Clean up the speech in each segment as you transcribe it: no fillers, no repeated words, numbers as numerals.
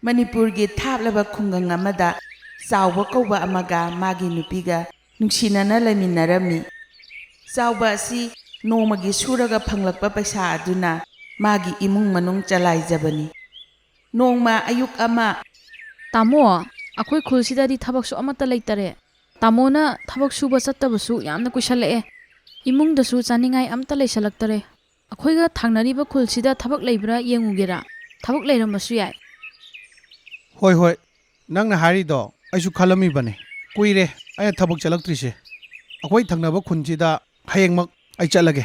ꯃꯅꯤꯄꯨꯔꯒꯤ ꯊꯥꯞꯂꯕ ꯈꯨꯡꯒꯪ ꯑꯃꯗ ꯆꯥꯎꯕ ꯀꯧꯕ ꯑꯃꯒ ꯃꯥꯒꯤ ꯅꯨꯄꯤꯒ ꯅꯨꯡꯁꯤꯅꯅ ꯂꯩꯃꯤꯟꯅꯔꯝꯃꯤ꯫ ꯆꯥꯎꯕ ꯑꯁꯤ ꯅꯣꯡꯃꯒꯤ ꯁꯨꯔꯒ ꯐꯪꯂꯛꯄ ꯄꯩꯁꯥ ꯑꯗꯨꯅ ꯃꯥꯒꯤ ꯏꯃꯨꯡ ꯃꯅꯨꯡ ꯆꯂꯥꯏꯖꯕꯅꯤ꯫ ꯅꯣꯡꯃ ꯑꯌꯨꯛ ꯑꯃ, ꯇꯥꯃꯣ, ꯑꯩꯈꯣꯏ ꯈꯨꯜꯁꯤꯗꯗꯤ ꯊꯕꯛꯁꯨ ꯑꯃꯠꯇ ꯂꯩꯇꯔꯦ꯫ ꯇꯥꯃꯣꯅ ꯊꯕꯛ ꯁꯨꯕ ꯆꯠꯇꯕꯁꯨ ꯌꯥꯝꯅ ꯀꯨꯏꯁꯜꯂꯛꯑꯦ꯫ ꯏꯃꯨꯡꯗꯁꯨ ꯆꯥꯅꯤꯡꯉꯥꯏ ꯑꯝꯇ ꯂꯩꯁꯜꯂꯛꯇꯔꯦ꯫ ꯑꯩꯈꯣꯏꯒ ꯊꯪꯅꯔꯤꯕ ꯈꯨꯜꯁꯤꯗ ꯊꯕꯛ ꯂꯩꯕ꯭ꯔꯥ ꯌꯦꯡꯉꯨꯒꯦꯔꯥ? ꯊꯕꯛ ꯂꯩꯔꯝꯕꯁꯨ ꯌꯥꯏ꯫ ꯍꯣꯏ ꯍꯣꯏ, ꯅꯪꯅ ꯍꯥꯏꯔꯤꯗꯣ ꯑꯩꯁꯨ ꯈꯜꯂꯝꯃꯤꯕꯅꯤ꯫ ꯀꯨꯏꯔꯦ ꯑꯩꯅ ꯊꯕꯛ ꯆꯠꯂꯛꯇ꯭ꯔꯤꯁꯦ꯫ ꯑꯩꯈꯣꯏ ꯊꯪꯅꯕ ꯈꯨꯟꯁꯤꯗ ꯍꯌꯦꯡꯃꯛ ꯑꯩ ꯆꯠꯂꯒꯦ,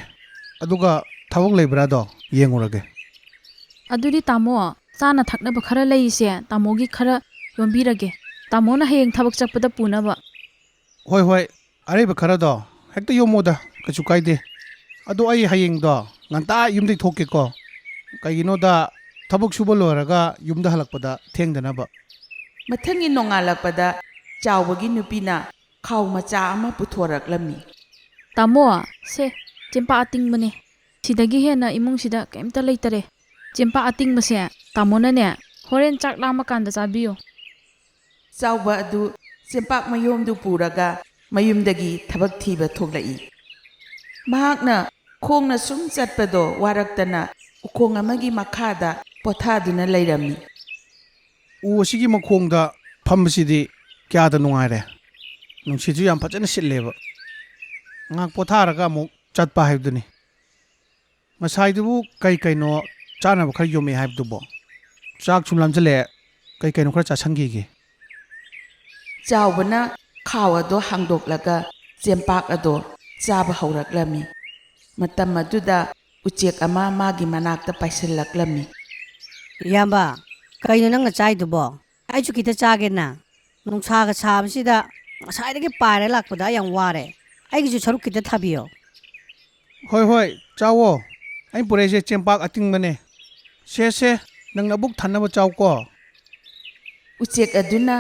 ꯑꯗꯨꯒ ꯊꯕꯛ ꯂꯩꯕ꯭ꯔꯥꯗꯣ ꯌꯦꯡꯉꯨꯔꯒꯦ꯫ ꯑꯗꯨꯗꯤ ꯇꯥꯃꯣ, ꯆꯥꯅ ꯊꯛꯅꯕ ꯈꯔ ꯂꯩꯔꯤꯁꯦ ꯇꯥꯃꯣꯒꯤ ꯈꯔ ꯌꯣꯝꯕꯤꯔꯒꯦ, ꯇꯥꯃꯣꯅ ꯍꯌꯦꯡ ꯊꯕꯛ ꯆꯠꯄꯗ ꯄꯨꯅꯕ꯫ ꯍꯣꯏ ꯍꯣꯏ, ꯑꯔꯩꯕ ꯈꯔꯗꯣ ꯍꯦꯛꯇ ꯌꯣꯝꯃꯣꯗ, ꯀꯩꯁꯨ ꯀꯥꯏꯗꯦ꯫ ꯑꯗꯣ ꯑꯩ ꯍꯌꯦꯡꯗꯣ ꯉꯟꯇꯥ ꯌꯨꯝꯗꯩ ꯊꯣꯛꯀꯦꯀꯣ꯫ ꯀꯩꯒꯤꯅꯣꯗ ꯊꯕꯛ ꯁꯨꯕ ꯂꯣꯏꯔꯒ ꯌꯨꯝꯗ ꯍꯜꯂꯛꯄꯗ ꯊꯦꯡꯗꯅꯕ꯫ ꯃꯊꯪꯒꯤ ꯅꯣꯡꯉꯥꯜꯂꯛꯄꯗ ꯆꯥꯎꯕꯒꯤ ꯅꯨꯄꯤꯅ ꯈꯥꯎ ꯃꯆꯥ ꯑꯃ ꯄꯨꯊꯣꯔꯛꯂꯝꯃꯤ꯫ ꯇꯥꯃꯣ, ꯁꯦ ꯆꯦꯡꯄꯥꯛ ꯑꯇꯤꯡꯕꯅꯦ꯫ ꯁꯤꯗꯒꯤ ꯍꯦꯟꯅ ꯏꯃꯨꯡꯁꯤꯗ ꯀꯩꯝꯇ ꯂꯩꯇꯔꯦ꯫ ꯆꯦꯡꯄꯥꯛ ꯑꯇꯤꯡꯕꯁꯦ ꯇꯥꯃꯣꯅꯅꯦ ꯍꯣꯔꯦꯟ ꯆꯥꯛ ꯂꯥꯝꯃꯀꯥꯟꯗ ꯆꯥꯕꯤꯌꯨ꯫ ꯆꯥꯎꯕ ꯑꯗꯨ ꯆꯦꯡꯄꯥꯛ ꯃꯌꯣꯝꯗꯨ ꯄꯨꯔꯒ ꯃꯌꯨꯝꯗꯒꯤ ꯊꯕꯛ ꯊꯤꯕ ꯊꯣꯛꯂꯛꯏ꯫ ꯃꯍꯥꯛꯅ ꯈꯣꯡꯅ ꯁꯨꯝ ꯆꯠꯄꯗꯣ ꯋꯥꯔꯛꯇꯅ ꯎꯈꯣꯡ ꯑꯃꯒꯤ ꯃꯈꯥꯗ ꯄꯣꯊꯥꯗꯨꯅ ꯂꯩꯔꯝꯃꯤ꯫ ꯎ ꯑꯁꯤꯒꯤ ꯃꯈꯣꯡꯗ ꯐꯝꯕꯁꯤꯗꯤ ꯀꯌꯥꯗ ꯅꯨꯡꯉꯥꯏꯔꯦ꯫ ꯅꯨꯡꯁꯤꯠꯁꯨ ꯌꯥꯝ ꯐꯖꯅ ꯁꯤꯠꯂꯦꯕ꯫ ꯉꯥꯏꯍꯥꯛ ꯄꯣꯊꯥꯔꯒ ꯑꯃꯨꯛ ꯆꯠꯄ ꯍꯥꯏꯕꯗꯨꯅꯤ꯫ ꯉꯁꯥꯏꯗꯨꯕꯨ ꯀꯩꯅꯣ ꯆꯥꯅꯕ ꯈꯔ ꯌꯣꯝꯃꯦ ꯍꯥꯏꯕꯗꯨꯕꯣ? ꯆꯥꯛꯁꯨ ꯂꯥꯝꯁꯤꯜꯂꯛꯑꯦ, ꯀꯩꯅꯣ ꯈꯔ ꯆꯥꯁꯟꯈꯤꯒꯦ꯫ ꯆꯥꯎꯕꯅ ꯈꯥꯎ ꯑꯗꯣ ꯍꯥꯡꯗꯣꯛꯂꯒ ꯆꯦꯡꯄꯥꯛ ꯑꯗꯣ ꯆꯥꯕ ꯍꯧꯔꯛꯂꯝꯃꯤ꯫ ꯃꯇꯝ ꯑꯗꯨꯗ ꯎꯆꯦꯛ ꯑꯃ ꯃꯥꯒꯤ ꯃꯅꯥꯛꯇ ꯄꯥꯏꯁꯤꯜꯂꯛꯂꯝꯃꯤ꯫ ꯏꯌꯥꯝꯕ, ꯀꯩꯅꯣ ꯅꯪꯅ ꯆꯥꯏꯗꯨꯕꯣ? ꯑꯩꯁꯨ ꯈꯤꯇ ꯆꯥꯒꯦꯅ꯫ ꯅꯨꯡꯁꯥꯒ ꯁꯥꯕꯁꯤꯗ ꯉꯁꯥꯏꯗꯒꯤ ꯄꯥꯏꯔ ꯂꯥꯛꯄꯗ ꯌꯥꯝ ꯋꯥꯔꯦ꯫ ꯑꯩꯒꯤꯁꯨ ꯁꯔꯨꯛ ꯈꯤꯇ ꯊꯥꯕꯤꯌꯣ꯫ ꯍꯣꯏ ꯍꯣꯏ, ꯆꯥꯎꯋꯣ꯫ ꯑꯩ ꯄꯨꯔꯛꯏꯁꯦ ꯆꯦꯡꯄꯥꯛ ꯑꯇꯤꯡꯕꯅꯦ꯫ ꯁꯦ, ꯅꯪ ꯅꯕꯨꯛ ꯊꯟꯅꯕ ꯆꯥꯎꯀꯣ꯫ ꯎꯆꯦꯛ ꯑꯗꯨꯅ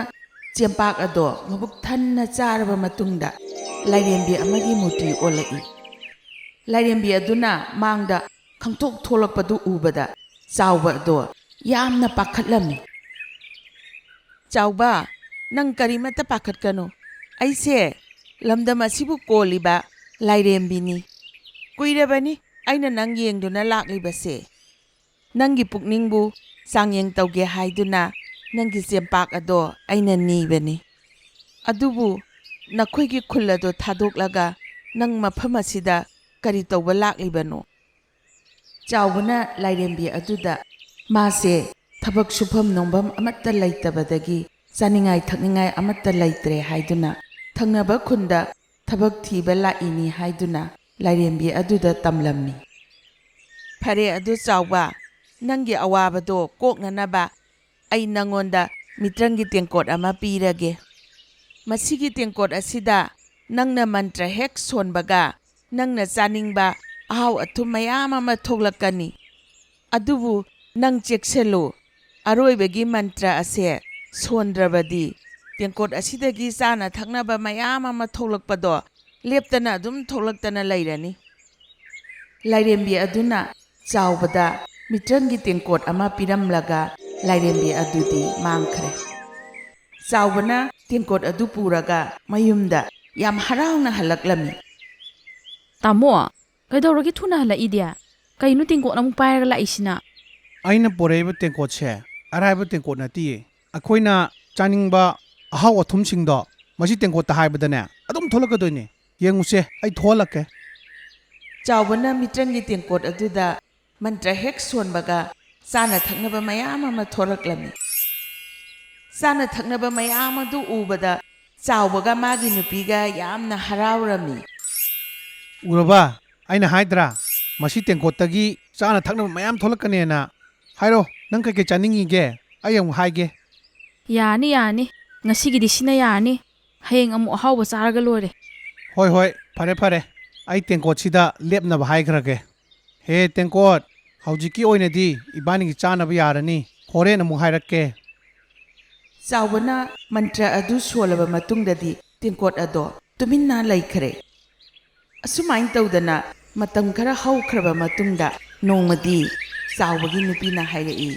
ꯆꯦꯡꯄꯥꯛ ꯑꯗꯣ ꯃꯕꯨꯛ ꯊꯟꯅ ꯆꯥꯔꯕ ꯃꯇꯨꯡꯗ ꯂꯥꯏꯔꯦꯝꯕꯤ ꯑꯃꯒꯤ ꯃꯨꯔꯇꯤ ꯑꯣꯜꯂꯛꯏ꯫ ꯂꯥꯏꯔꯦꯝꯕꯤ ꯑꯗꯨꯅ ꯃꯥꯡꯗ ꯈꯪꯊꯣꯛ ꯊꯣꯛꯂꯛꯄꯗꯨ ꯎꯕꯗ ꯆꯥꯎꯕ ꯑꯗꯣ ꯌꯥꯝꯅ ꯄꯥꯈꯠꯂꯝꯃꯤ꯫ ꯆꯥꯎꯕ, ꯅꯪ ꯀꯔꯤꯃꯠꯇ ꯄꯥꯈꯠꯀꯅꯨ꯫ ꯑꯩꯁꯦ ꯂꯝꯗꯝ ꯑꯁꯤꯕꯨ ꯀꯣꯜꯂꯤꯕ ꯂꯥꯏꯔꯦꯝꯕꯤꯅꯤ꯫ ꯀꯨꯏꯔꯕꯅꯤ ꯑꯩꯅ ꯅꯪ ꯌꯦꯡꯗꯨꯅ ꯂꯥꯛꯂꯤꯕꯁꯦ꯫ ꯅꯪꯒꯤ ꯄꯨꯛꯅꯤꯡꯕꯨ ꯆꯥꯡꯌꯦꯡ ꯇꯧꯒꯦ ꯍꯥꯏꯗꯨꯅ ꯅꯪꯒꯤ ꯆꯦꯡꯄꯥꯛ ꯑꯗꯣ ꯑꯩꯅ ꯅꯤꯕꯅꯤ꯫ ꯑꯗꯨꯕꯨ ꯅꯈꯣꯏꯒꯤ ꯈꯨꯜ ꯑꯗꯣ ꯊꯥꯗꯣꯛꯂꯒ ꯅꯪ ꯃꯐꯝ ꯑꯁꯤꯗ ꯀꯔꯤ ꯇꯧꯕ ꯂꯥꯛꯂꯤꯕꯅꯣ? ꯆꯥꯎꯕꯅ ꯂꯥꯏꯔꯦꯝꯕꯤ ꯑꯗꯨꯗ ꯃꯥꯁꯦ ꯊꯕꯛ ꯁꯨꯐꯝ ꯅꯣꯝꯐꯝ ꯑꯃꯠꯇ ꯂꯩꯇꯕꯗꯒꯤ ꯆꯥꯅꯤꯡꯉꯥꯏ ꯊꯛꯅꯤꯡꯉꯥꯏ ꯑꯃꯠꯇ ꯂꯩꯇ꯭ꯔꯦ ꯍꯥꯏꯗꯨꯅ ꯊꯪꯅꯕ ꯈꯨꯟꯗ ꯊꯕꯛ ꯊꯤꯕ ꯂꯥꯛꯏꯅꯤ ꯍꯥꯏꯗꯨꯅ ꯂꯥꯏꯔꯦꯝꯕꯤ ꯑꯗꯨꯗ ꯇꯝꯂꯝꯃꯤ꯫ ꯐꯔꯦ ꯑꯗꯨ ꯆꯥꯎꯕ, ꯅꯪꯒꯤ ꯑꯋꯥꯕꯗꯣ ꯀꯣꯛꯅꯅꯕ ꯑꯩ ꯅꯪꯉꯣꯟꯗ ꯃꯤꯇ꯭ꯔꯪꯒꯤ ꯇꯦꯡꯀꯣꯠ ꯑꯃ ꯄꯤꯔꯒꯦ꯫ ꯃꯁꯤꯒꯤ ꯇꯦꯡꯀꯣꯠ ꯑꯁꯤꯗ ꯅꯪꯅ ꯃꯟꯇ꯭ꯔ ꯍꯦꯛ ꯁꯣꯟꯕꯒ ꯅꯪꯅ ꯆꯥꯅꯤꯡꯕ ꯑꯍꯥꯎ ꯑꯊꯨꯝ ꯃꯌꯥꯝ ꯑꯃ ꯊꯣꯛꯂꯛꯀꯅꯤ꯫ ꯑꯗꯨꯕꯨ ꯅꯪ ꯆꯦꯛꯁꯤꯜꯂꯨ, ꯑꯔꯣꯏꯕꯒꯤ ꯃꯟꯇ꯭ꯔ ꯑꯁꯦ ꯁꯣꯟꯗ꯭ꯔꯕꯗꯤ ꯇꯦꯡꯀꯣꯠ ꯑꯁꯤꯗꯒꯤ ꯆꯥꯅ ꯊꯛꯅꯕ ꯃꯌꯥꯝ ꯑꯃ ꯊꯣꯛꯂꯛꯄꯗꯣ ꯂꯦꯞꯇꯅ ꯑꯗꯨꯝ ꯊꯣꯛꯂꯛꯇꯅ ꯂꯩꯔꯅꯤ꯫ ꯂꯥꯏꯔꯦꯝꯕꯤ ꯑꯗꯨꯅ ꯆꯥꯎꯕꯗ ꯃꯤꯇ꯭ꯔꯪꯒꯤ ꯇꯦꯡꯀꯣꯠ ꯑꯃ ꯄꯤꯔꯝꯂꯒ ꯂꯥꯏꯔꯦꯝꯕꯤ ꯑꯗꯨꯗꯤ ꯃꯥꯡꯈ꯭ꯔꯦ꯫ ꯆꯥꯎꯕꯅ ꯇꯦꯡꯀꯣꯠ ꯑꯗꯨ ꯄꯨꯔꯒ ꯃꯌꯨꯝꯗ ꯌꯥꯝ ꯍꯔꯥꯎꯅ ꯍꯜꯂꯛꯂꯝꯃꯤ꯫ ꯇꯥꯃꯣ, ꯀꯩꯗꯧꯔꯒꯦ ꯊꯨꯅ ꯍꯜꯂꯛꯏꯗꯤ? ꯀꯩꯅꯣ ꯇꯦꯡꯀꯣꯠ ꯑꯃꯨꯛ ꯄꯥꯏꯔꯒ ꯂꯥꯛꯏꯁꯤꯅ? ꯑꯩꯅ ꯄꯣꯔꯛꯏꯕ ꯇꯦꯡꯀꯣꯠꯁꯦ ꯑꯔꯥꯏꯕ ꯇꯦꯡꯀꯣꯠ ꯅꯠꯇꯤꯌꯦ꯫ ꯑꯩꯈꯣꯏꯅ ꯆꯥꯅꯤꯡꯕ ꯑꯍꯥꯎ ꯑꯊꯨꯝꯁꯤꯡꯗꯣ ꯃꯁꯤ ꯇꯦꯡꯀꯣꯠꯇ ꯍꯥꯏꯕꯗꯅꯦ ꯑꯗꯨꯝ ꯊꯣꯛꯂꯛꯀꯗꯣꯏꯅꯦ꯫ ꯌꯦꯡꯉꯨꯁꯦ, ꯑꯩ ꯊꯣꯛꯍꯜꯂꯛꯀꯦ꯫ ꯆꯥꯎꯕꯅ ꯃꯤꯇ꯭ꯔꯪꯒꯤ ꯇꯦꯡꯀꯣꯠ ꯑꯗꯨꯗ ꯃꯟꯇ꯭ꯔ ꯍꯦꯛ ꯁꯣꯟꯕꯒ ꯆꯥꯅ ꯊꯛꯅꯕ ꯃꯌꯥꯝ ꯑꯃ ꯊꯣꯛꯂꯛꯂꯝꯃꯤ꯫ ꯆꯥꯅ ꯊꯛꯅꯕ ꯃꯌꯥꯝ ꯑꯗꯨ ꯎꯕꯗ ꯆꯥꯎꯕꯒ ꯃꯥꯒꯤ ꯅꯨꯄꯤꯒ ꯌꯥꯝꯅ ꯍꯔꯥꯎꯔꯝꯃꯤ꯫ ꯎꯔꯕ? ꯑꯩꯅ ꯍꯥꯏꯗ꯭ꯔꯥ ꯃꯁꯤ ꯇꯦꯡꯀꯣꯠꯇꯒꯤ ꯆꯥꯅ ꯊꯛꯅꯕ ꯃꯌꯥꯝ ꯊꯣꯛꯂꯛꯀꯅꯦꯅ꯫ ꯍꯥꯏꯔꯣ, ꯅꯪ ꯀꯩꯀꯩ ꯆꯥꯅꯤꯡꯉꯤꯒꯦ? ꯑꯩ ꯑꯃꯨꯛ ꯍꯥꯏꯒꯦ꯫ ꯌꯥꯔꯅꯤ ꯌꯥꯔꯅꯤ, ꯉꯁꯤꯒꯤꯗꯤ ꯁꯤꯅ ꯌꯥꯔꯅꯤ꯫ ꯍꯌꯦꯡ ꯑꯃꯨꯛ ꯑꯍꯥꯎꯕ ꯆꯥꯔꯒ ꯂꯣꯏꯔꯦ꯫ ꯍꯣꯏ ꯍꯣꯏ, ꯐꯔꯦ꯫ ꯑꯩ ꯇꯦꯡꯀꯣꯠꯁꯤꯗ ꯂꯦꯞꯅꯕ ꯍꯥꯏꯈ꯭ꯔꯒꯦ꯫ ꯍꯦ ꯇꯦꯡꯀꯣꯠ, ꯍꯧꯖꯤꯛꯀꯤ ꯑꯣꯏꯅꯗꯤ ꯏꯕꯥꯅꯤꯒꯤ ꯆꯥꯅꯕ ꯌꯥꯔꯅꯤ꯫ ꯍꯣꯔꯦꯟ ꯑꯃꯨꯛ ꯍꯥꯏꯔꯛꯀꯦ꯫ ꯆꯥꯎꯕꯅ ꯃꯟꯇ꯭ꯔ ꯑꯗꯨ ꯁꯣꯜꯂꯕ ꯃꯇꯨꯡꯗꯗꯤ ꯇꯦꯡꯀꯣꯠ ꯑꯗꯣ ꯇꯨꯃꯤꯟꯅ ꯂꯩꯈ꯭ꯔꯦ꯫ ꯑꯁꯨꯃꯥꯏꯅ ꯇꯧꯗꯅ ꯃꯇꯝ ꯈꯔ ꯍꯧꯈ꯭ꯔꯕ ꯃꯇꯨꯡꯗ ꯅꯣꯡꯃꯗꯤ ꯆꯥꯎꯕꯒꯤ ꯅꯨꯄꯤꯅ ꯍꯥꯏꯔꯛꯏ꯫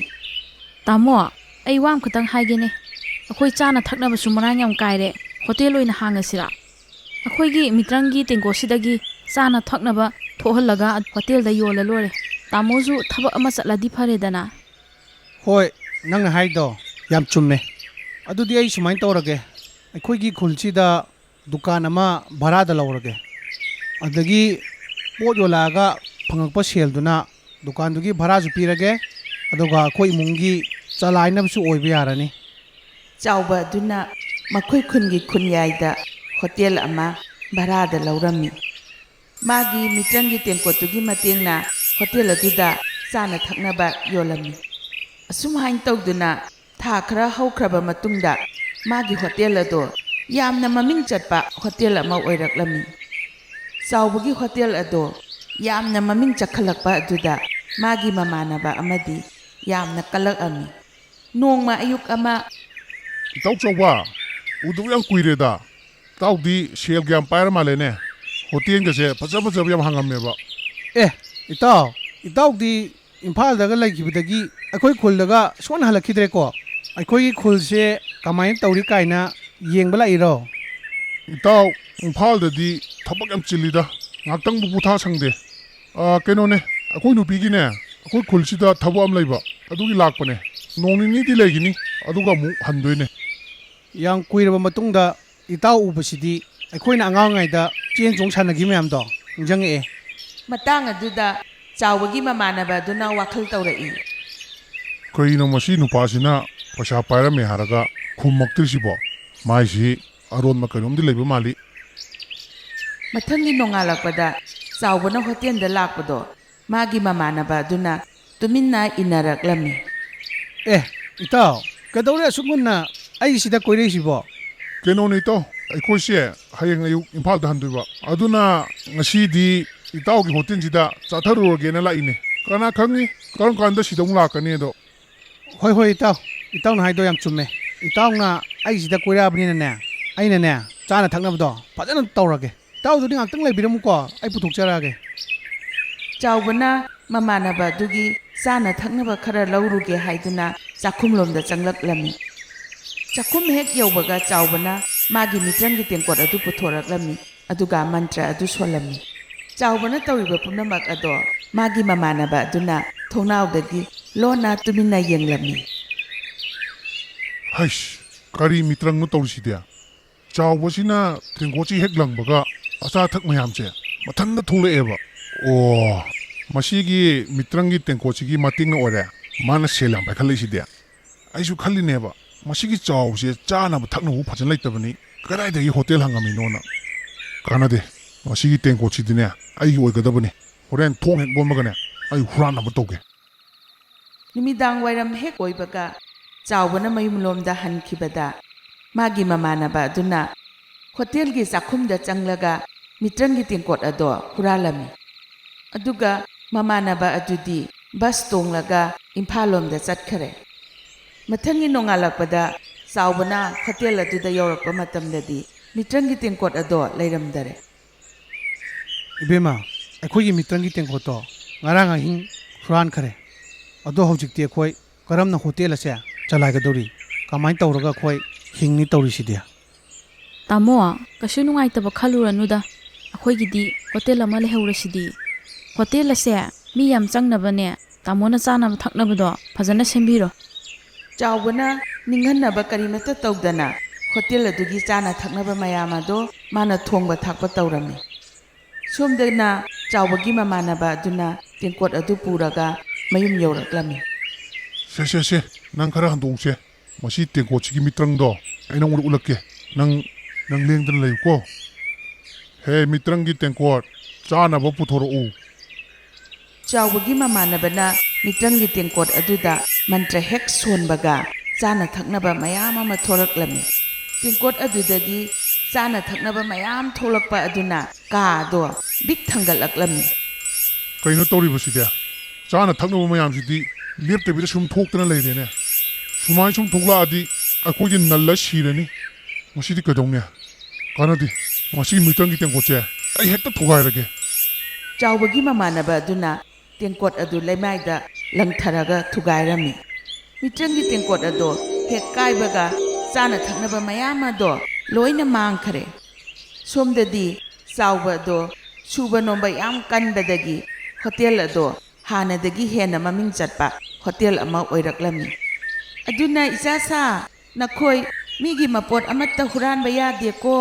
ꯇꯥꯃꯣ, ꯑꯩ ꯋꯥ ꯑꯃꯈꯛꯇꯪ ꯍꯥꯏꯒꯦꯅꯦ ꯑꯩꯈꯣꯏ ꯆꯥꯅ ꯊꯛꯅꯕꯁꯨ ꯃꯔꯥꯡ ꯌꯥꯝ ꯀꯥꯏꯔꯦ ꯍꯣꯇꯦꯜ ꯑꯣꯏꯅ ꯍꯥꯡꯉꯁꯤꯔꯥ ꯑꯩꯈꯣꯏꯒꯤ ꯃꯤꯇ꯭ꯔꯪꯒꯤ ꯇꯦꯡꯀꯣꯠꯁꯤꯗꯒꯤ ꯆꯥꯅ ꯊꯛꯅꯕ ꯊꯣꯛꯍꯜꯂꯒ ꯍꯣꯇꯦꯜꯗ ꯌꯣꯜꯂ ꯂꯣꯏꯔꯦ ꯇꯥꯃꯣꯁꯨ ꯊꯕꯛ ꯑꯃ ꯆꯠꯂꯗꯤ ꯐꯔꯦꯗꯅ ꯍꯣꯏ ꯅꯪꯅ ꯍꯥꯏꯗꯣ ꯌꯥꯝ ꯆꯨꯝꯃꯦ ꯑꯗꯨꯗꯤ ꯑꯩ ꯁꯨꯃꯥꯏꯅ ꯇꯧꯔꯒꯦ ꯑꯩꯈꯣꯏꯒꯤ ꯈꯨꯜꯁꯤꯗ ꯗꯨꯀꯥꯟ ꯑꯃ ꯚꯔꯥꯗ ꯂꯧꯔꯒꯦ ꯑꯗꯒꯤ ꯄꯣꯠ ꯌꯣꯜꯂꯛꯑꯒ ꯐꯪꯉꯛꯄ ꯁꯦꯜꯗꯨꯅ ꯗꯨꯀꯥꯟꯗꯨꯒꯤ ꯚꯔꯥꯁꯨ ꯄꯤꯔꯒꯦ ꯑꯗꯨꯒ ꯑꯩꯈꯣꯏ ꯏꯃꯨꯡꯒꯤ ꯆꯂꯥꯏꯅꯕꯁꯨ ꯑꯣꯏꯕ ꯌꯥꯔꯅꯤ ꯆꯥꯎꯕ ꯑꯗꯨꯅ ꯃꯈꯣꯏ ꯈꯨꯟꯒꯤ ꯈꯨꯟꯌꯥꯏꯗ ꯍꯣꯇꯦꯜ ꯑꯃ ꯚꯔꯥꯗ ꯂꯧꯔꯝꯃꯤ ꯃꯥꯒꯤ ꯃꯤꯇ꯭ꯔꯪꯒꯤ ꯇꯦꯡꯀꯣꯠꯇꯨꯒꯤ ꯃꯇꯦꯡꯅ ꯍꯣꯇꯦꯜ ꯑꯗꯨꯗ ꯆꯥꯅ ꯊꯛꯅꯕ ꯌꯣꯜꯂꯝꯃꯤ ꯑꯁꯨꯝꯍꯥꯏꯅ ꯇꯧꯗꯨꯅ ꯊꯥ ꯈꯔ ꯍꯧꯈ꯭ꯔꯕ ꯃꯇꯨꯡꯗ ꯃꯥꯒꯤ ꯍꯣꯇꯦꯜ ꯑꯗꯣ ꯌꯥꯝꯅ ꯃꯃꯤꯡ ꯆꯠꯄ ꯍꯣꯇꯦꯜ ꯑꯃ ꯑꯣꯏꯔꯛꯂꯝꯃꯤ ꯆꯥꯎꯕꯒꯤ ꯍꯣꯇꯦꯜ ꯑꯗꯣ ꯌꯥꯝꯅ ꯃꯃꯤꯡ ꯆꯠꯈꯠꯂꯛꯄ ꯑꯗꯨꯗ ꯃꯥꯒꯤ ꯃꯃꯥꯟꯅꯕ ꯑꯃꯗꯤ ꯌꯥꯝꯅ ꯀꯜꯂꯛꯑꯝꯃꯤ ꯅꯣꯡꯃ ꯑꯌꯨꯛ ꯑꯃ ꯏꯇꯥꯎ ꯆꯧꯕ ꯎꯗꯕ ꯌꯥꯝ ꯀꯨꯏꯔꯦꯗ ꯏꯇꯥꯎꯗꯤ ꯁꯦꯜꯒ ꯌꯥꯝ ꯄꯥꯏꯔ ꯃꯥꯜꯂꯦꯅꯦ ꯍꯣꯇꯦꯜꯒꯁꯦ ꯐꯖ ꯐꯖꯕ ꯌꯥꯝ ꯍꯥꯡꯉꯝꯃꯦꯕ ꯑꯦ ꯏꯇꯥꯎꯗꯤ ꯏꯝꯐꯥꯜꯗꯒ ꯂꯩꯈꯤꯕꯗꯒꯤ ꯑꯩꯈꯣꯏ ꯈꯨꯜꯗꯒ ꯁꯨꯡꯍꯟ ꯍꯜꯂꯛꯈꯤꯗ꯭ꯔꯦꯀꯣ ꯑꯩꯈꯣꯏꯒꯤ ꯈꯨꯜꯁꯦ ꯀꯃꯥꯏꯅ ꯇꯧꯔꯤ ꯀꯥꯏꯅ ꯌꯦꯡꯕ ꯂꯥꯛꯏꯔꯣ ꯏꯇꯥꯎ ꯏꯝꯐꯥꯜꯗꯗꯤ ꯊꯕꯛ ꯌꯥꯝ ꯆꯤꯜꯂꯤꯗ ꯉꯥꯛꯇꯪꯕꯨ ꯄꯣꯊꯥ ꯁꯪꯗꯦ ꯀꯩꯅꯣꯅꯦ ꯑꯩꯈꯣꯏ ꯅꯨꯄꯤꯒꯤꯅꯦ ꯑꯩꯈꯣꯏ ꯈꯨꯜꯁꯤꯗ ꯊꯕꯛ ꯑꯃ ꯂꯩꯕ ꯑꯗꯨꯒꯤ ꯂꯥꯛꯄꯅꯦ ꯅꯣꯡ ꯅꯤꯅꯤꯗꯤ ꯂꯩꯒꯤꯅꯤ ꯑꯗꯨꯒ ꯑꯃꯨꯛ ꯍꯟꯗꯣꯏꯅꯦ ꯌꯥꯝ ꯀꯨꯏꯔꯕ ꯃꯇꯨꯡꯗ ꯏꯇꯥꯎ ꯎꯕꯁꯤꯗꯤ ꯑꯩꯈꯣꯏꯅ ꯑꯉꯥꯡ ꯑꯣꯏꯔꯤꯉꯩꯗ ꯆꯦꯟ ꯆꯣꯡ ꯁꯥꯟꯅꯈꯤ ꯃꯌꯥꯝꯗꯣ ꯅꯤꯡꯁꯤꯡꯉꯛꯑꯦ ꯃꯇꯥꯡ ꯑꯗꯨꯗ ꯆꯥꯎꯕꯒꯤ ꯃꯃꯥꯟꯅꯕ ꯑꯗꯨꯅ ꯋꯥꯈꯜ ꯇꯧꯔꯛꯏ ꯀꯩꯅꯣ ꯃꯁꯤ ꯅꯨꯄꯥꯁꯤꯅ ꯄꯩꯁꯥ ꯄꯥꯏꯔꯝꯃꯦ ꯍꯥꯏꯔꯒ ꯈꯨꯝꯃꯛꯇ꯭ꯔꯤꯁꯤꯕꯣ ꯃꯥꯏꯁꯤ ꯑꯔꯣꯟꯕ ꯀꯩꯅꯣꯝꯗꯤ ꯂꯩꯕ ꯃꯥꯜꯂꯤ ꯃꯊꯪꯒꯤ ꯅꯣꯡꯉꯥꯜꯂꯛꯄꯗ ꯆꯥꯎꯕꯅ ꯍꯣꯇꯦꯜꯗ ꯂꯥꯛꯄꯗꯣ ꯃꯥꯒꯤ ꯃꯃꯥꯟꯅꯕ ꯑꯗꯨꯅ ꯇꯨꯃꯤꯟꯅ ꯏꯟꯅꯔꯛꯂꯝꯃꯤ ꯑꯦ ꯏꯇꯥꯎ ꯀꯩꯗꯧꯔꯦ ꯑꯁꯨꯛ ꯉꯟꯅ ꯑꯩꯒꯤꯁꯤꯗ ꯀꯣꯏꯔꯛꯏꯁꯤꯕꯣ ꯀꯩꯅꯣꯅꯦ ꯏꯇꯥꯎ ꯑꯩꯈꯣꯏꯁꯦ ꯍꯌꯦꯡ ꯑꯌꯨꯛ ꯏꯝꯐꯥꯜꯗ ꯍꯟꯗꯣꯏꯕ ꯑꯗꯨꯅ ꯉꯁꯤꯗꯤ ꯏꯇꯥꯎꯒꯤ ꯍꯣꯇꯦꯜꯁꯤꯗ ꯆꯥꯊꯔꯨꯔꯒꯦꯅ ꯂꯥꯛꯏꯅꯦ ꯀꯅꯥ ꯈꯪꯅꯤ ꯀꯔꯝ ꯀꯥꯟꯗ ꯁꯤꯗ ꯑꯃꯨꯛ ꯂꯥꯛꯀꯅꯤꯗꯣ ꯍꯣꯏ ꯏꯇꯥꯎꯅ ꯍꯥꯏꯗꯣ ꯌꯥꯝ ꯆꯨꯝꯃꯦ ꯏꯇꯥꯎꯅ ꯑꯩꯁꯤꯗ ꯀꯣꯏꯔꯛꯑꯕꯅꯤꯅꯅꯦ ꯑꯩꯅꯅꯦ ꯆꯥꯅ ꯊꯛꯅꯕꯗꯣ ꯐꯖꯅ ꯇꯧꯔꯒꯦ ꯏꯇꯥꯎꯗꯨꯗꯤ ꯉꯥꯛꯇꯪ ꯂꯩꯕꯤꯔꯝꯃꯨꯀꯣ ꯑꯩ ꯄꯨꯊꯣꯛꯆꯔꯛꯑꯒꯦ ꯆꯥꯎꯕꯅ ꯃꯃꯥꯟꯅꯕ ꯑꯗꯨꯒꯤ ꯆꯥꯅ ꯊꯛꯅꯕ ꯈꯔ ꯂꯧꯔꯨꯒꯦ ꯍꯥꯏꯗꯨꯅ ꯆꯥꯛꯈꯨꯝꯂꯣꯝꯗ ꯆꯪꯂꯛꯂꯝꯃꯤ ꯆꯥꯛꯈꯨꯝ ꯍꯦꯛ ꯌꯧꯕꯒ ꯆꯥꯎꯕꯅ ꯃꯥꯒꯤ ꯃꯤꯇ꯭ꯔꯪꯒꯤ ꯇꯦꯡꯀꯣꯠ ꯑꯗꯨ ꯄꯨꯊꯣꯔꯛꯂꯝꯃꯤ ꯑꯗꯨꯒ ꯃꯟꯇ꯭ꯔ ꯑꯗꯨ ꯁꯣꯜꯂꯝꯃꯤ ꯆꯥꯎꯕꯅ ꯇꯧꯔꯤꯕ ꯄꯨꯝꯅꯃꯛ ꯑꯗꯣ ꯃꯥꯒꯤ ꯃꯃꯥꯟꯅꯕ ꯑꯗꯨꯅ ꯊꯣꯡꯅꯥꯎꯗꯒꯤ ꯂꯣꯟꯅ ꯇꯨꯃꯤꯟꯅ ꯌꯦꯡꯂꯝꯃꯤ ꯍꯩꯁ ꯀꯔꯤ ꯃꯤꯇ꯭ꯔꯪꯅꯣ ꯇꯧꯔꯤꯁꯤꯗꯤ ꯆꯥꯎꯕꯁꯤꯅ ꯇꯦꯡꯀꯣꯠꯁꯤ ꯍꯦꯛ ꯂꯪꯕꯒ ꯑꯆꯥ ꯑꯊꯛ ꯃꯌꯥꯝꯁꯦ ꯃꯊꯟꯇ ꯊꯣꯛꯂꯛꯑꯦꯕ ꯑꯣ ꯃꯁꯤꯒꯤ ꯃꯤꯇ꯭ꯔꯪꯒꯤ ꯇꯦꯡꯀꯣꯠꯁꯤꯒꯤ ꯃꯇꯦꯡꯅ ꯑꯣꯏꯔꯦ ꯃꯥꯅ ꯁꯦꯜ ꯌꯥꯝ ꯄꯥꯏꯈꯠꯂꯛꯏꯁꯤꯗꯤ ꯑꯩꯁꯨ ꯈꯜꯂꯤꯅꯦꯕ ꯃꯁꯤꯒꯤ ꯆꯥꯎꯁꯦ ꯆꯥꯅꯕ ꯊꯛꯅꯕ ꯐꯖꯅ ꯂꯩꯇꯕꯅꯤ ꯀꯗꯥꯏꯗꯒꯤ ꯍꯣꯇꯦꯜ ꯍꯥꯡꯉꯝꯃꯤꯅꯣꯅ ꯀꯥꯟꯅꯗꯦ ꯃꯁꯤꯒꯤ ꯇꯦꯡꯀꯣꯠꯁꯤꯗꯤꯅꯦ ꯑꯩꯒꯤ ꯑꯣꯏꯒꯗꯕꯅꯤ ꯍꯣꯔꯦꯟ ꯊꯣꯡ ꯍꯦꯛ ꯂꯣꯟꯕꯒꯅꯦ ꯑꯩ ꯍꯨꯔꯥꯟꯅꯕ ꯇꯧꯒꯦ ꯅꯨꯃꯤꯗꯥꯡ ꯋꯥꯏꯔꯝ ꯍꯦꯛ ꯑꯣꯏꯕꯒ ꯆꯥꯎꯕꯅ ꯃꯌꯨꯝꯂꯣꯝꯗ ꯍꯟꯈꯤꯕꯗ ꯃꯥꯒꯤ ꯃꯃꯥꯟꯅꯕ ꯑꯗꯨꯅ ꯍꯣꯇꯦꯜꯒꯤ ꯆꯥꯛꯈꯨꯝꯗ ꯆꯪꯂꯒ ꯃꯤꯇ꯭ꯔꯪꯒꯤ ꯇꯦꯡꯀꯣꯠ ꯑꯗꯣ ꯍꯨꯔꯥꯜꯂꯝꯃꯤ ꯑꯗꯨꯒ ꯃꯃꯥꯟꯅꯕ ꯑꯗꯨꯗꯤ ꯕꯁ ꯇꯣꯡꯂꯒ ꯏꯝꯐꯥꯜ ꯂꯣꯝꯗ ꯆꯠꯈꯔꯦ ꯃꯊꯪꯒꯤ ꯅꯣꯡꯉꯥꯜꯂꯛꯄꯗ ꯆꯥꯎꯕꯅ ꯍꯣꯇꯦꯜ ꯑꯗꯨꯗ ꯌꯧꯔꯛꯄ ꯃꯇꯝꯗꯗꯤ ꯃꯤꯇ꯭ꯔꯪꯒꯤ ꯇꯦꯡꯀꯣꯠ ꯑꯗꯣ ꯂꯩꯔꯝꯗꯔꯦ ꯏꯕꯦꯝꯃ ꯑꯩꯈꯣꯏꯒꯤ ꯃꯤꯇ꯭ꯔꯪꯒꯤ ꯇꯦꯡꯀꯣꯠꯇꯣ ꯉꯔꯥꯡ ꯑꯍꯤꯡ ꯍꯨꯔꯥꯟꯈꯔꯦ ꯑꯗꯣ ꯍꯧꯖꯤꯛꯇꯤ ꯑꯩꯈꯣꯏ ꯀꯔꯝꯅ ꯍꯣꯇꯦꯜ ꯑꯁꯦ ꯆꯂꯥꯏꯒꯗꯧꯔꯤ ꯀꯃꯥꯏꯅ ꯇꯧꯔꯒ ꯑꯩꯈꯣꯏ ꯍꯤꯡꯅꯤ ꯇꯧꯔꯤꯁꯤꯗꯤ ꯇꯥꯃꯣ ꯀꯩꯁꯨ ꯅꯨꯡꯉꯥꯏꯇꯕ ꯈꯜꯂꯨꯔꯅꯨꯗ ꯑꯩꯈꯣꯏꯒꯤꯗꯤ ꯍꯣꯇꯦꯜ ꯑꯃ ꯂꯩꯍꯧꯔꯁꯤꯗꯤ ꯍꯣꯇꯦꯜ ꯑꯁꯦ ꯃꯤ ꯌꯥꯝ ꯆꯪꯅꯕꯅꯦ ꯇꯥꯃꯣꯅ ꯆꯥꯅꯕ ꯊꯛꯅꯕꯗꯣ ꯐꯖꯅ ꯁꯦꯝꯕꯤꯔꯣ ꯆꯥꯎꯕꯅ ꯅꯤꯡꯍꯟꯅꯕ ꯀꯔꯤꯃꯠꯇ ꯇꯧꯗꯅ ꯍꯣꯇꯦꯜ ꯑꯗꯨꯒꯤ ꯆꯥꯅ ꯊꯛꯅꯕ ꯃꯌꯥꯝ ꯑꯗꯣ ꯃꯥꯅ ꯊꯣꯡꯕ ꯊꯥꯛꯄ ꯇꯧꯔꯝꯃꯤ ꯁꯣꯝꯗꯅ ꯆꯥꯎꯕꯒꯤ ꯃꯃꯥꯟꯅꯕ ꯑꯗꯨꯅ ꯇꯦꯡꯀꯣꯠ ꯑꯗꯨ ꯄꯨꯔꯒ ꯃꯌꯨꯝ ꯌꯧꯔꯛꯂꯝꯃꯤ ꯁꯦ ꯅꯪ ꯈꯔ ꯍꯟꯗꯣꯛꯁꯦ ꯃꯁꯤ ꯇꯦꯡꯀꯣꯠꯁꯤꯒꯤ ꯃꯤꯇ꯭ꯔꯪꯗꯣ ꯑꯩ ꯅꯉꯣꯟꯗ ꯎꯠꯂꯛꯀꯦ ꯅꯪ ꯂꯦꯡꯗꯅ ꯂꯩꯌꯨꯀꯣ ꯍꯦ ꯃꯤꯇ꯭ꯔꯪꯒꯤ ꯇꯦꯡꯀꯣꯠ ꯆꯥꯅꯕ ꯄꯨꯊꯣꯔꯛꯎ ꯆꯥꯎꯕꯒꯤ ꯃꯃꯥꯟꯅꯕꯅ ꯃꯤꯇ꯭ꯔꯪꯒꯤ ꯇꯦꯡꯀꯣꯠ ꯑꯗꯨꯗ ꯃꯟꯇ꯭ꯔ ꯍꯦꯛ ꯁꯣꯟꯕꯒ ꯆꯥꯅ ꯊꯛꯅꯕ ꯃꯌꯥꯝ ꯑꯃ ꯊꯣꯔꯛꯂꯝꯃꯤ ꯇꯦꯡꯀꯣꯠ ꯑꯗꯨꯗꯒꯤ ꯆꯥꯅ ꯊꯛꯅꯕ ꯃꯌꯥꯝ ꯊꯣꯛꯂꯛꯄ ꯑꯗꯨꯅ ꯀꯥ ꯑꯗꯣ ꯕꯤꯛ ꯊꯪꯒꯠꯂꯛꯂꯝꯃꯤ ꯀꯩꯅꯣ ꯇꯧꯔꯤꯕꯁꯤꯗꯤ ꯆꯥꯅ ꯊꯛꯅꯕ ꯃꯌꯥꯝꯁꯤꯗꯤ ꯂꯦꯞꯇꯕꯤꯗ ꯁꯨꯝ ꯊꯣꯛꯇꯅ ꯂꯩꯔꯦꯅꯦ ꯁꯨꯃꯥꯏꯅ ꯁꯨꯝ ꯊꯣꯛꯂꯛꯑꯗꯤ ꯑꯩꯈꯣꯏꯗꯤ ꯅꯜꯂ ꯁꯤꯔꯅꯤ ꯃꯁꯤꯗꯤ ꯀꯩꯗꯧꯅꯤ ꯀꯥꯟꯅꯗꯦ ꯃꯁꯤꯒꯤ ꯃꯤꯇ꯭ꯔꯪꯒꯤ ꯇꯦꯡꯀꯣꯠꯁꯦ ꯑꯩ ꯍꯦꯛꯇ ꯊꯨꯒꯥꯏꯔꯒꯦ ꯆꯥꯎꯕꯒꯤ ꯃꯃꯥꯟꯅꯕ ꯑꯗꯨꯅ ꯇꯦꯡꯀꯣꯠ ꯑꯗꯨ ꯂꯩꯃꯥꯏꯗ ꯂꯪꯊꯔꯒ ꯊꯨꯒꯥꯏꯔꯝꯃꯤ ꯃꯤꯇ꯭ꯔꯪꯒꯤ ꯇꯦꯡꯀꯣꯠ ꯑꯗꯣ ꯍꯦꯛ ꯀꯥꯏꯕꯒ ꯆꯥꯅ ꯊꯛꯅꯕ ꯃꯌꯥꯝ ꯑꯗꯣ ꯂꯣꯏꯅ ꯃꯥꯡꯈꯔꯦ꯫ ꯁꯣꯝꯗꯗꯤ ꯆꯥꯎꯕ ꯑꯗꯣ ꯁꯨꯕ ꯅꯣꯝꯕ ꯌꯥꯝ ꯀꯟꯕꯗꯒꯤ ꯍꯣꯇꯦꯜ ꯑꯗꯣ ꯍꯥꯟꯅꯗꯒꯤ ꯍꯦꯟꯅ ꯃꯃꯤꯡ ꯆꯠꯄ ꯍꯣꯇꯦꯜ ꯑꯃ ꯑꯣꯏꯔꯛꯂꯝꯃꯤ꯫ ꯑꯗꯨꯅ ꯏꯆꯥꯁꯥ, ꯅꯈꯣꯏ ꯃꯤꯒꯤ ꯃꯄꯣꯠ ꯑꯃꯠꯇ ꯍꯨꯔꯥꯟꯕ ꯌꯥꯗꯦꯀꯣ꯫